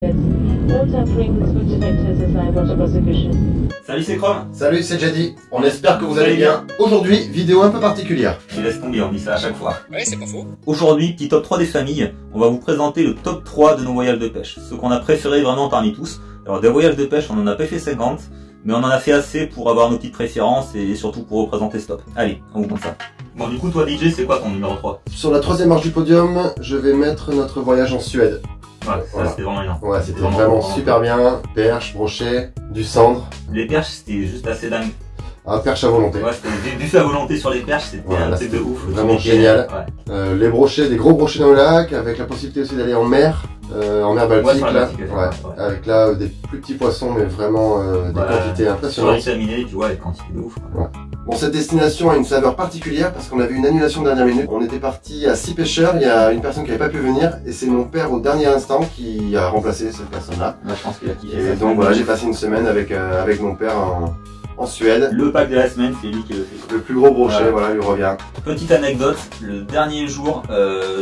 Salut, c'est Chrome. Salut, c'est Jady. On espère que vous allez bien. Aujourd'hui, vidéo un peu particulière. Je laisse tomber, on dit ça à chaque fois. Ouais, c'est pas faux. Aujourd'hui, petit top 3 des familles. On va vous présenter le top 3 de nos voyages de pêche. Ceux qu'on a préférés vraiment parmi tous. Alors, des voyages de pêche, on en a pas fait 50. Mais on en a fait assez pour avoir nos petites préférences et surtout pour représenter ce top. Allez, on vous montre ça. Bon, du coup, toi, DJ, c'est quoi ton numéro 3? Sur la troisième marche du podium, je vais mettre notre voyage en Suède. Ouais, ça voilà. c'était vraiment énorme. Ouais, c'était vraiment super bien. Perche, brochet, du cendre. Les perches, c'était juste assez dingue. Ah, perche à volonté. Ouais, c'était du fait à volonté sur les perches, c'était un truc de ouf. Vraiment génial. Ouais. Les brochets, des gros brochets dans le lac, avec la possibilité aussi d'aller en mer Baltique, ouais, là. Ouais. Avec là des plus petits poissons, mais vraiment des quantités impressionnantes. Sur les terminés, tu vois, les quantités de ouf. Ouais. Bon, cette destination a une saveur particulière parce qu'on a vu une annulation de dernière minute. On était parti à 6 pêcheurs, il y a une personne qui n'avait pas pu venir et c'est mon père au dernier instant qui a remplacé cette personne-là. Moi, je pense qu'il a kiffé. Et donc voilà, j'ai passé une semaine avec mon père en Suède. Le pack de la semaine, c'est lui qui le fait. Le plus gros brochet, voilà, lui revient. Petite anecdote, le dernier jour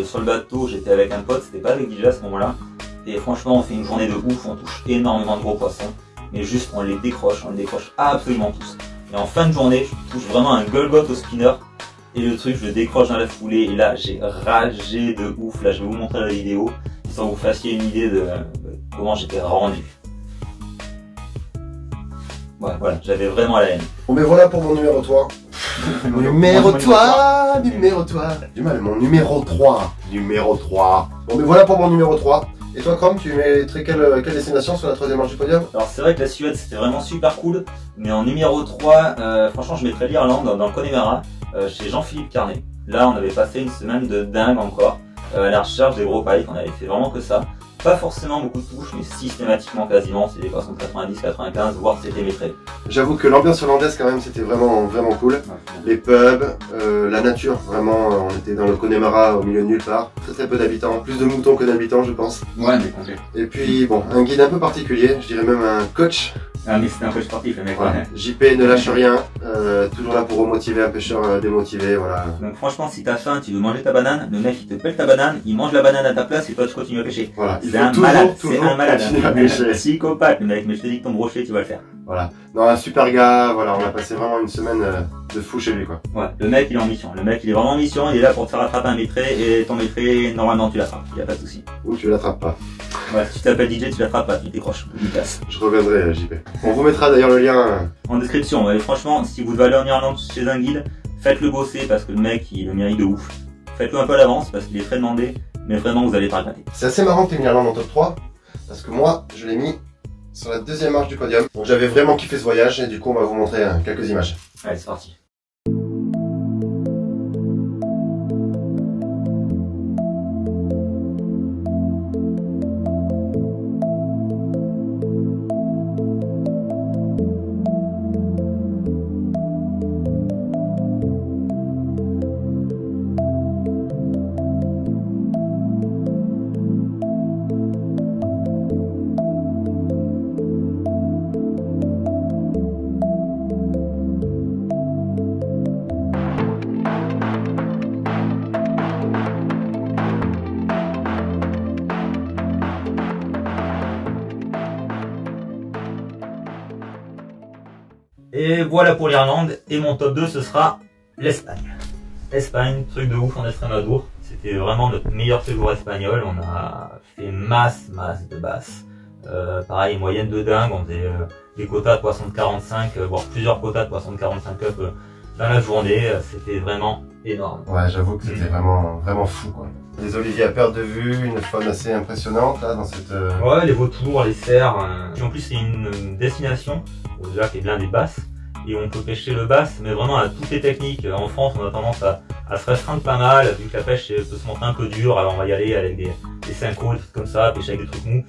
sur le bateau, j'étais avec un pote, c'était pas avec DJ à ce moment-là. Et franchement, on fait une journée de ouf, on touche énormément de gros poissons. Mais juste, on les décroche absolument tous. Et en fin de journée, je touche vraiment un Golgot au spinner. Et le truc, je le décroche dans la foulée. Et là, j'ai ragé de ouf. Là, je vais vous montrer la vidéo. Sans vous fassiez une idée de comment j'étais rendu. Ouais, voilà, j'avais vraiment la haine. Bon, mais voilà pour mon numéro 3. Numéro 3. Du mal, mon numéro 3. Bon, mais voilà pour mon numéro 3. Et toi, Chrome, tu mettrais quelle destination sur la troisième marche du podium? Alors c'est vrai que la Suède c'était vraiment super cool, mais en numéro 3, franchement je mettrais l'Irlande dans le Connemara, chez Jean-Philippe Carnet. Là on avait passé une semaine de dingue encore, à la recherche des gros pikes, on avait fait vraiment que ça. Pas forcément beaucoup de touches, mais systématiquement quasiment, c'est des poissons de 90, 95, voire c'était métré. J'avoue que l'ambiance irlandaise quand même c'était vraiment cool. Ouais. Les pubs, la nature, vraiment on était dans le Connemara au milieu de nulle part. Très peu d'habitants, plus de moutons que d'habitants je pense. Ouais mais complet. Et puis bon, un guide un peu particulier, je dirais même un coach. Ah mais c'était un coach sportif le mec. Ouais. JP ne lâche rien, toujours là pour remotiver un pêcheur démotivé, voilà. Donc franchement si t'as faim, tu veux manger ta banane, le mec il te pèle ta banane, il mange la banane à ta place et toi tu continues à pêcher. Voilà. C'est un malade, c'est un malade. Psychopathe le mec, mais je te dis que ton brochet tu vas le faire. Voilà. Non, un super gars, voilà, on a passé vraiment une semaine de fou chez lui quoi. Ouais, le mec il est en mission, le mec il est vraiment en mission, il est là pour te faire attraper un métré et ton métré normalement tu l'attrapes, y a pas de souci. Ou tu l'attrapes pas. Ouais, si tu t'appelles DJ tu l'attrapes pas, tu décroches, tu casses. Je reviendrai JP. On vous mettra d'ailleurs le lien en description, ouais, franchement si vous devez aller en Irlande chez un guide, faites-le bosser parce que le mec il le mérite de ouf. Faites-le un peu à l'avance parce qu'il est très demandé, mais vraiment vous allez pas regretter. C'est assez marrant que tu aies mis l'Irlande en top 3, parce que moi je l'ai mis sur la deuxième marche du podium. Donc j'avais vraiment kiffé ce voyage et du coup on va vous montrer quelques images. Allez c'est parti. Et voilà pour l'Irlande, et mon top 2 ce sera l'Espagne. Espagne, truc de ouf en Extremadure, c'était vraiment notre meilleur séjour espagnol, on a fait masse de basses. Pareil, moyenne de dingue, on faisait des quotas de poissons de 45, voire plusieurs quotas de poissons de 45 cups dans la journée, c'était vraiment énorme. Ouais, j'avoue que c'était vraiment fou quoi. Les oliviers à perte de vue, une faune assez impressionnante là dans cette... Ouais, les vautours, les cerfs, et en plus c'est une destination déjà qui est blindée de basses, et on peut pêcher le basse, mais vraiment à toutes les techniques. En France, on a tendance à se restreindre pas mal, vu que la pêche peut se montrer un peu dure, alors on va y aller avec des synchros, des trucs comme ça, pêcher avec des trucs mous.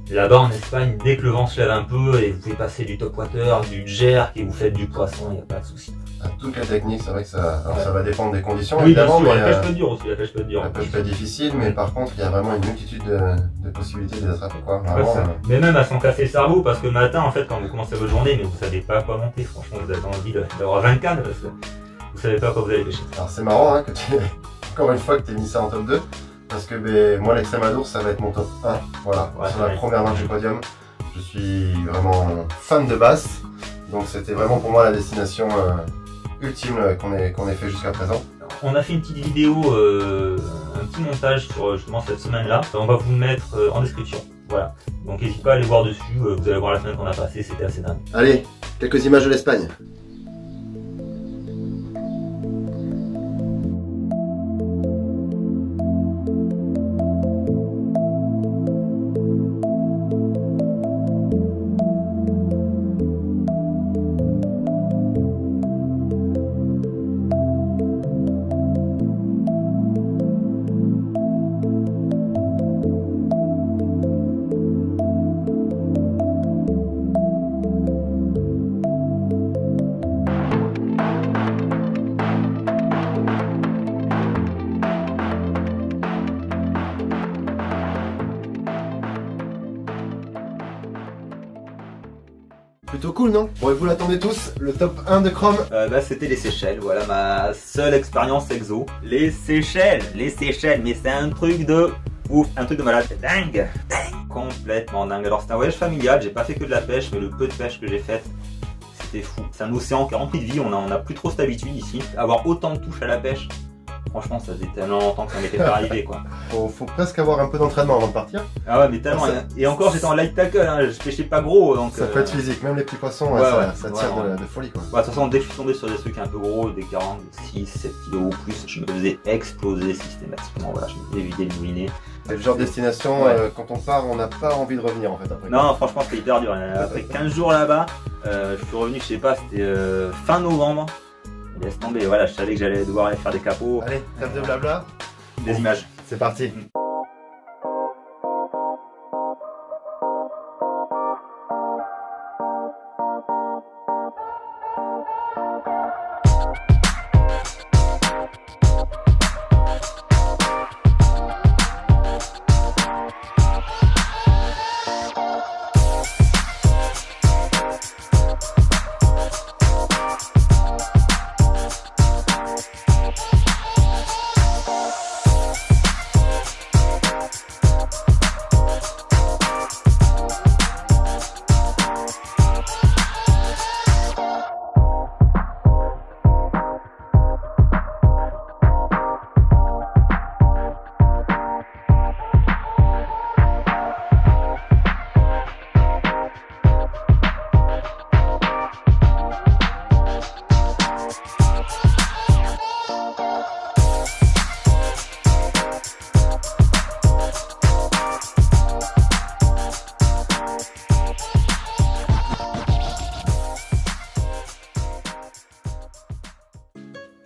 Là-bas en Espagne, dès que le vent se lève un peu, et vous pouvez passer du top water, du jerk, et vous faites du poisson, il n'y a pas de souci. À toute la technique, c'est vrai que ça, alors ça va dépendre des conditions oui, évidemment, bien sûr, mais la pêche peut être dure aussi, la pêche peut être dure. La pêche peut être difficile, mais par contre, il y a vraiment une multitude de possibilités de les attraper quoi. Vraiment, mais même à s'en casser le cerveau, parce que le matin, en fait, quand vous commencez votre journée, mais vous savez pas quoi monter, franchement, vous avez envie d'avoir 20 cannes, parce que vous savez pas quoi vous allez pêcher. Alors c'est marrant hein, que encore une fois que tu aies mis ça en top 2. parce que ben, moi l'Extremadure ça va être mon top 1. Voilà, Ouais, sur la première marche du podium. Je suis vraiment fan de basse, donc c'était vraiment pour moi la destination ultime qu'on ait fait jusqu'à présent. On a fait une petite vidéo, un petit montage sur justement cette semaine-là. On va vous le mettre en description. Voilà. Donc n'hésitez pas à aller voir dessus. Vous allez voir la semaine qu'on a passée, c'était assez dingue. Allez, quelques images de l'Espagne. Plutôt cool, non? Bon, et vous l'attendez tous, le top 1 de Chrome. C'était les Seychelles, voilà ma seule expérience exo. Les Seychelles, mais c'est un truc de ouf, un truc de malade, c'est dingue, complètement dingue. Alors c'est un voyage familial, j'ai pas fait que de la pêche, mais le peu de pêche que j'ai faite, c'était fou. C'est un océan qui est rempli de vie, on a plus trop cette habitude ici. Avoir autant de touches à la pêche, franchement ça faisait tellement longtemps que ça m'était pas arrivé quoi. Faut presque avoir un peu d'entraînement avant de partir. Ah ouais mais tellement, et encore j'étais en light tackle, hein, je pêchais pas gros donc... Ça peut être physique, même les petits poissons, ça tire de folie quoi. Ouais, de toute façon dès que je suis tombé sur des trucs un peu gros, des 40, 6, 7 kilos ou plus, je me faisais exploser systématiquement, voilà, je me faisais vider le moulinet. C'est le genre de destination, quand on part, on n'a pas envie de revenir en fait après. Non, franchement c'était hyper dur, après 15 jours là-bas, je suis revenu, je sais pas, c'était fin novembre. Laisse tomber, voilà, je savais que j'allais devoir aller faire des capots. Allez, trêve de blabla. Des images. C'est parti.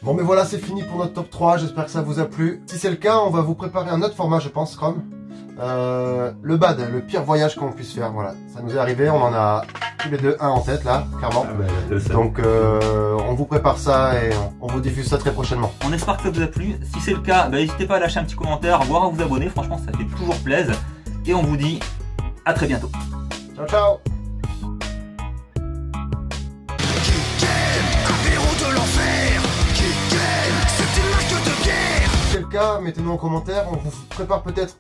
Bon mais voilà, c'est fini pour notre top 3, j'espère que ça vous a plu. Si c'est le cas, on va vous préparer un autre format je pense, Chrome. Le bad, le pire voyage qu'on puisse faire, voilà. Ça nous est arrivé, on en a tous les deux un en tête là, clairement. Donc on vous prépare ça et on vous diffuse ça très prochainement. On espère que ça vous a plu, si c'est le cas, n'hésitez pas à lâcher un petit commentaire, voire à vous abonner, franchement ça fait toujours plaisir. Et on vous dit à très bientôt. Ciao ciao. Si c'est le cas, mettez-nous en commentaire, on vous prépare peut-être.